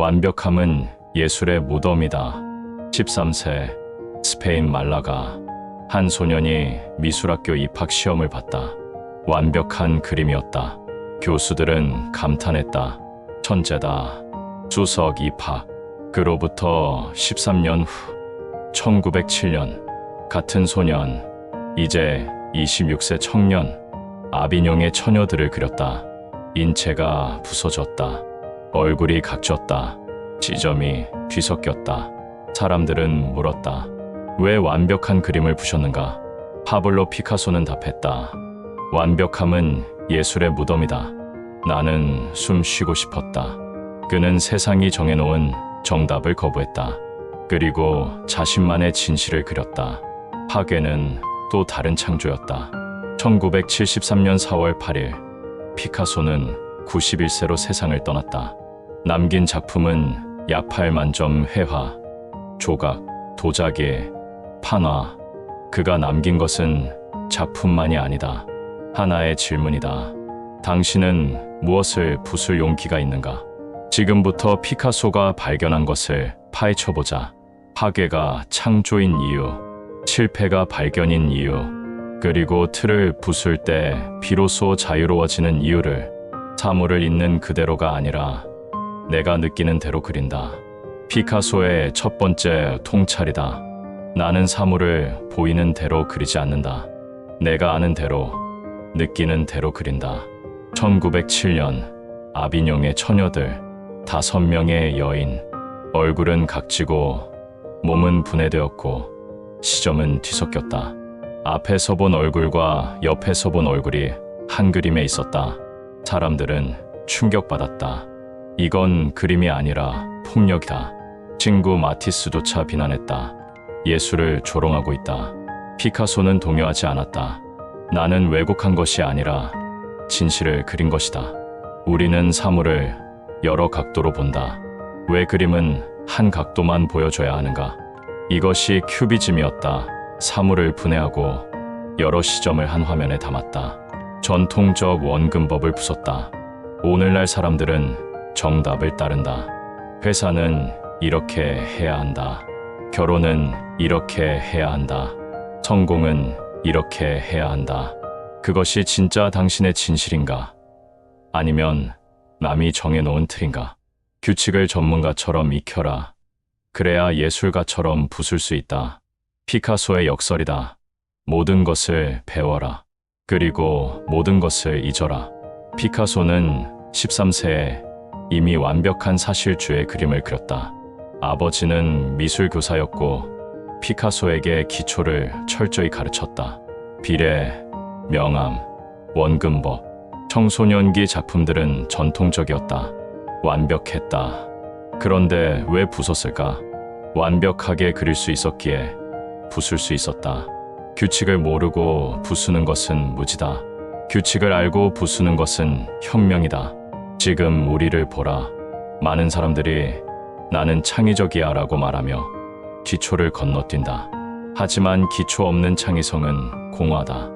완벽함은 예술의 무덤이다. 13세 스페인 말라가 한 소년이 미술학교 입학 시험을 봤다. 완벽한 그림이었다. 교수들은 감탄했다. 천재다. 수석 입학. 그로부터 13년 후 1907년 같은 소년, 이제 26세 청년, 아비뇽의 처녀들을 그렸다. 인체가 부서졌다. 얼굴이 각졌다. 지점이 뒤섞였다. 사람들은 물었다. 왜 완벽한 그림을 부셨는가? 파블로 피카소는 답했다. 완벽함은 예술의 무덤이다. 나는 숨 쉬고 싶었다. 그는 세상이 정해놓은 정답을 거부했다. 그리고 자신만의 진실을 그렸다. 파괴는 또 다른 창조였다. 1973년 4월 8일, 피카소는 91세로 세상을 떠났다. 남긴 작품은 약 8만 점 회화, 조각, 도자기, 판화. 그가 남긴 것은 작품만이 아니다. 하나의 질문이다. 당신은 무엇을 부술 용기가 있는가? 지금부터 피카소가 발견한 것을 파헤쳐보자. 파괴가 창조인 이유, 실패가 발견인 이유, 그리고 틀을 부술 때 비로소 자유로워지는 이유를. 사물을 있는 그대로가 아니라 내가 느끼는 대로 그린다. 피카소의 첫 번째 통찰이다. 나는 사물을 보이는 대로 그리지 않는다. 내가 아는 대로, 느끼는 대로 그린다. 1907년 아비뇽의 처녀들, 5명의 여인. 얼굴은 각지고 몸은 분해되었고 시점은 뒤섞였다. 앞에서 본 얼굴과 옆에서 본 얼굴이 한 그림에 있었다. 사람들은 충격받았다. 이건 그림이 아니라 폭력이다. 친구 마티스조차 비난했다. 예술을 조롱하고 있다. 피카소는 동요하지 않았다. 나는 왜곡한 것이 아니라 진실을 그린 것이다. 우리는 사물을 여러 각도로 본다. 왜 그림은 한 각도만 보여줘야 하는가? 이것이 큐비즘이었다. 사물을 분해하고 여러 시점을 한 화면에 담았다. 전통적 원근법을 부쉈다. 오늘날 사람들은 정답을 따른다. 회사는 이렇게 해야 한다. 결혼은 이렇게 해야 한다. 성공은 이렇게 해야 한다. 그것이 진짜 당신의 진실인가? 아니면 남이 정해놓은 틀인가? 규칙을 전문가처럼 익혀라. 그래야 예술가처럼 부술 수 있다. 피카소의 역설이다. 모든 것을 배워라. 그리고 모든 것을 잊어라. 피카소는 13세에 이미 완벽한 사실주의 그림을 그렸다. 아버지는 미술교사였고 피카소에게 기초를 철저히 가르쳤다. 비례, 명암, 원근법. 청소년기 작품들은 전통적이었다. 완벽했다. 그런데 왜 부쉈을까? 완벽하게 그릴 수 있었기에 부술 수 있었다. 규칙을 모르고 부수는 것은 무지다. 규칙을 알고 부수는 것은 혁명이다. 지금 우리를 보라. 많은 사람들이 나는 창의적이야 라고 말하며 기초를 건너뛴다. 하지만 기초 없는 창의성은 공허하다.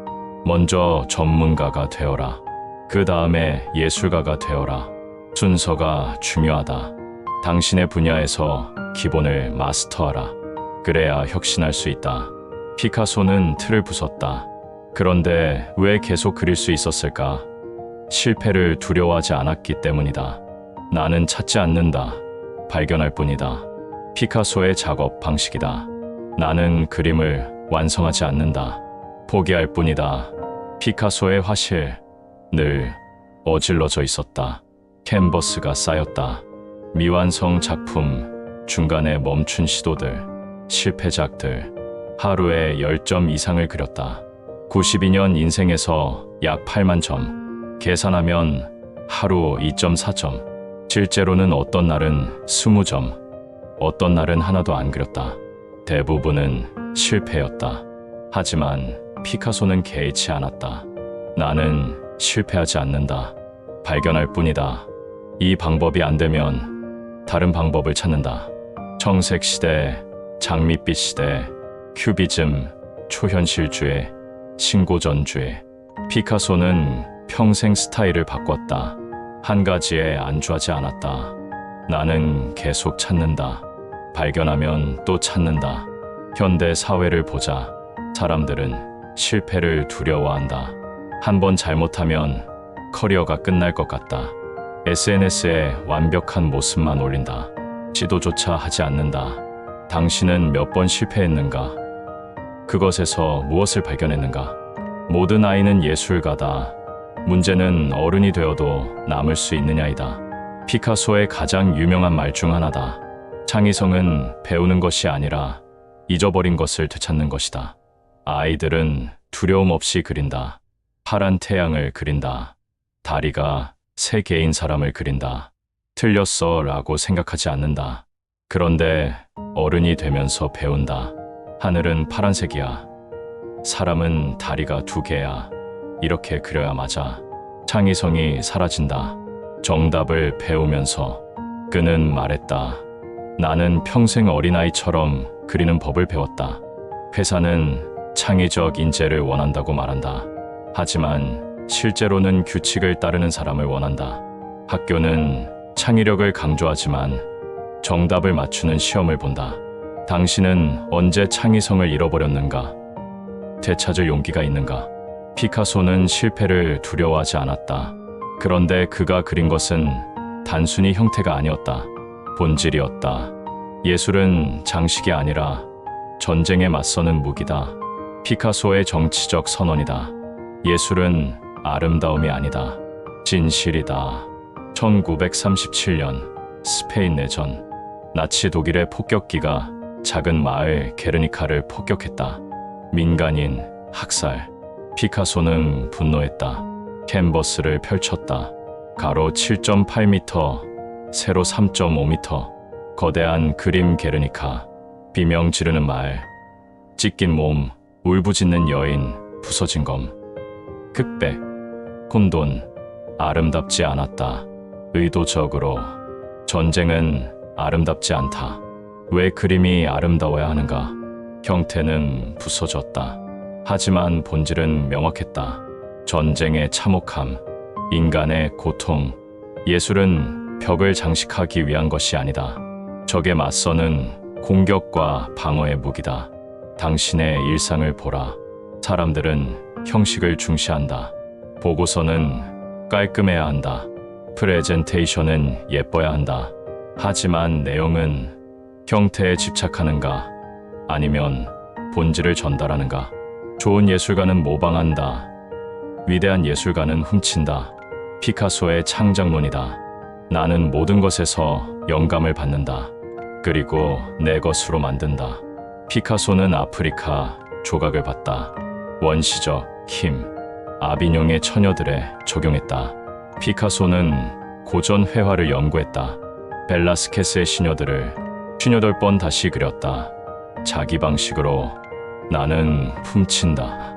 먼저 전문가가 되어라. 그 다음에 예술가가 되어라. 순서가 중요하다. 당신의 분야에서 기본을 마스터하라. 그래야 혁신할 수 있다. 피카소는 틀을 부쉈다. 그런데 왜 계속 그릴 수 있었을까? 실패를 두려워하지 않았기 때문이다. 나는 찾지 않는다. 발견할 뿐이다. 피카소의 작업 방식이다. 나는 그림을 완성하지 않는다. 포기할 뿐이다. 피카소의 화실, 늘 어질러져 있었다. 캔버스가 쌓였다. 미완성 작품, 중간에 멈춘 시도들, 실패작들. 하루에 10점 이상을 그렸다. 92년 인생에서 약 8만 점. 계산하면 하루 2.4점. 실제로는 어떤 날은 20점, 어떤 날은 하나도 안 그렸다. 대부분은 실패였다. 하지만 피카소는 개의치 않았다. 나는 실패하지 않는다. 발견할 뿐이다. 이 방법이 안 되면 다른 방법을 찾는다. 청색 시대, 장밋빛 시대, 큐비즘, 초현실주의, 신고전주의. 피카소는 평생 스타일을 바꿨다. 한 가지에 안주하지 않았다. 나는 계속 찾는다. 발견하면 또 찾는다. 현대 사회를 보자. 사람들은 실패를 두려워한다. 한 번 잘못하면 커리어가 끝날 것 같다. SNS에 완벽한 모습만 올린다. 시도조차 하지 않는다. 당신은 몇 번 실패했는가? 그것에서 무엇을 발견했는가? 모든 아이는 예술가다. 문제는 어른이 되어도 남을 수 있느냐이다. 피카소의 가장 유명한 말 중 하나다. 창의성은 배우는 것이 아니라 잊어버린 것을 되찾는 것이다. 아이들은 두려움 없이 그린다. 파란 태양을 그린다. 다리가 3개인 사람을 그린다. 틀렸어 라고 생각하지 않는다. 그런데 어른이 되면서 배운다. 하늘은 파란색이야. 사람은 다리가 2개야. 이렇게 그려야 맞아. 창의성이 사라진다. 정답을 배우면서 그는 말했다. 나는 평생 어린아이처럼 그리는 법을 배웠다. 회사는 창의적 인재를 원한다고 말한다. 하지만 실제로는 규칙을 따르는 사람을 원한다. 학교는 창의력을 강조하지만 정답을 맞추는 시험을 본다. 당신은 언제 창의성을 잃어버렸는가? 되찾을 용기가 있는가? 피카소는 실패를 두려워하지 않았다. 그런데 그가 그린 것은 단순히 형태가 아니었다. 본질이었다. 예술은 장식이 아니라 전쟁에 맞서는 무기다. 피카소의 정치적 선언이다. 예술은 아름다움이 아니다. 진실이다. 1937년 스페인 내전. 나치 독일의 폭격기가 작은 마을 게르니카를 폭격했다. 민간인 학살. 피카소는 분노했다. 캔버스를 펼쳤다. 가로 7.8m, 세로 3.5m. 거대한 그림 게르니카. 비명 지르는 말. 찢긴 몸, 울부짖는 여인, 부서진 검. 흑백, 혼돈. 아름답지 않았다. 의도적으로. 전쟁은 아름답지 않다. 왜 그림이 아름다워야 하는가? 형태는 부서졌다. 하지만 본질은 명확했다. 전쟁의 참혹함, 인간의 고통. 예술은 벽을 장식하기 위한 것이 아니다. 적에 맞서는 공격과 방어의 무기다. 당신의 일상을 보라. 사람들은 형식을 중시한다. 보고서는 깔끔해야 한다. 프레젠테이션은 예뻐야 한다. 하지만 내용은 형태에 집착하는가? 아니면 본질을 전달하는가? 좋은 예술가는 모방한다. 위대한 예술가는 훔친다. 피카소의 창작론이다. 나는 모든 것에서 영감을 받는다. 그리고 내 것으로 만든다. 피카소는 아프리카 조각을 봤다. 원시적 힘, 아비뇽의 처녀들에 적용했다. 피카소는 고전 회화를 연구했다. 벨라스케스의 시녀들을 58번 다시 그렸다. 자기 방식으로. 나는 훔친다.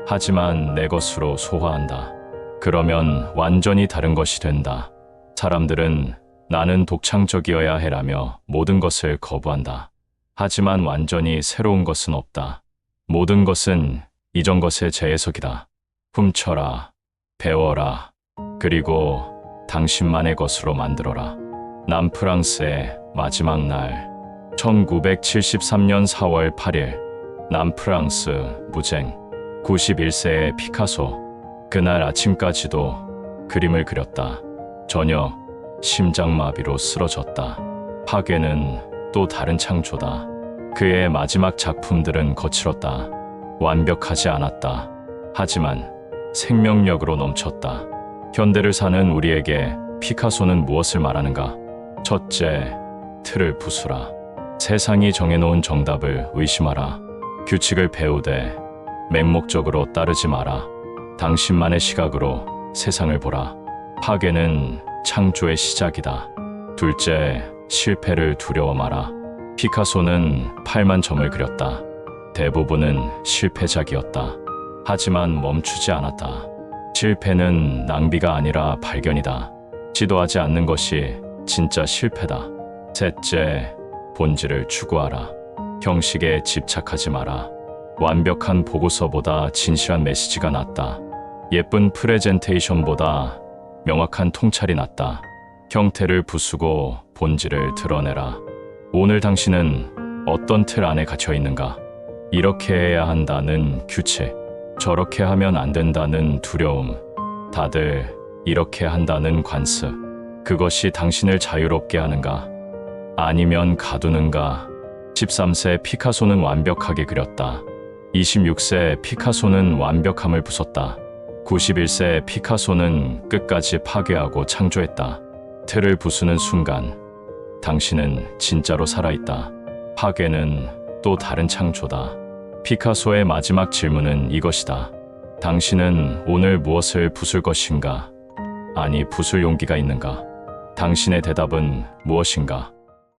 하지만 내 것으로 소화한다. 그러면 완전히 다른 것이 된다. 사람들은 나는 독창적이어야 해라며 모든 것을 거부한다. 하지만 완전히 새로운 것은 없다. 모든 것은 이전 것의 재해석이다. 훔쳐라, 배워라, 그리고 당신만의 것으로 만들어라. 남프랑스의 마지막 날. 1973년 4월 8일. 남프랑스 무쟁. 91세의 피카소. 그날 아침까지도 그림을 그렸다. 저녁 심장마비로 쓰러졌다. 파괴는 또 다른 창조다. 그의 마지막 작품들은 거칠었다. 완벽하지 않았다. 하지만 생명력으로 넘쳤다. 현대를 사는 우리에게 피카소는 무엇을 말하는가? 첫째, 틀을 부수라. 세상이 정해놓은 정답을 의심하라. 규칙을 배우되 맹목적으로 따르지 마라. 당신만의 시각으로 세상을 보라. 파괴는 창조의 시작이다. 둘째, 실패를 두려워 마라. 피카소는 8만 점을 그렸다. 대부분은 실패작이었다. 하지만 멈추지 않았다. 실패는 낭비가 아니라 발견이다. 시도하지 않는 것이 진짜 실패다. 셋째, 본질을 추구하라. 형식에 집착하지 마라. 완벽한 보고서보다 진실한 메시지가 낫다. 예쁜 프레젠테이션보다 명확한 통찰이 낫다. 형태를 부수고 본질을 드러내라. 오늘 당신은 어떤 틀 안에 갇혀 있는가? 이렇게 해야 한다는 규칙, 저렇게 하면 안 된다는 두려움, 다들 이렇게 한다는 관습, 그것이 당신을 자유롭게 하는가? 아니면 가두는가? 13세 피카소는 완벽하게 그렸다. 26세 피카소는 완벽함을 부쉈다. 91세 피카소는 끝까지 파괴하고 창조했다. 틀을 부수는 순간, 당신은 진짜로 살아있다. 파괴는 또 다른 창조다. 피카소의 마지막 질문은 이것이다. 당신은 오늘 무엇을 부술 것인가? 아니, 부술 용기가 있는가? 당신의 대답은 무엇인가?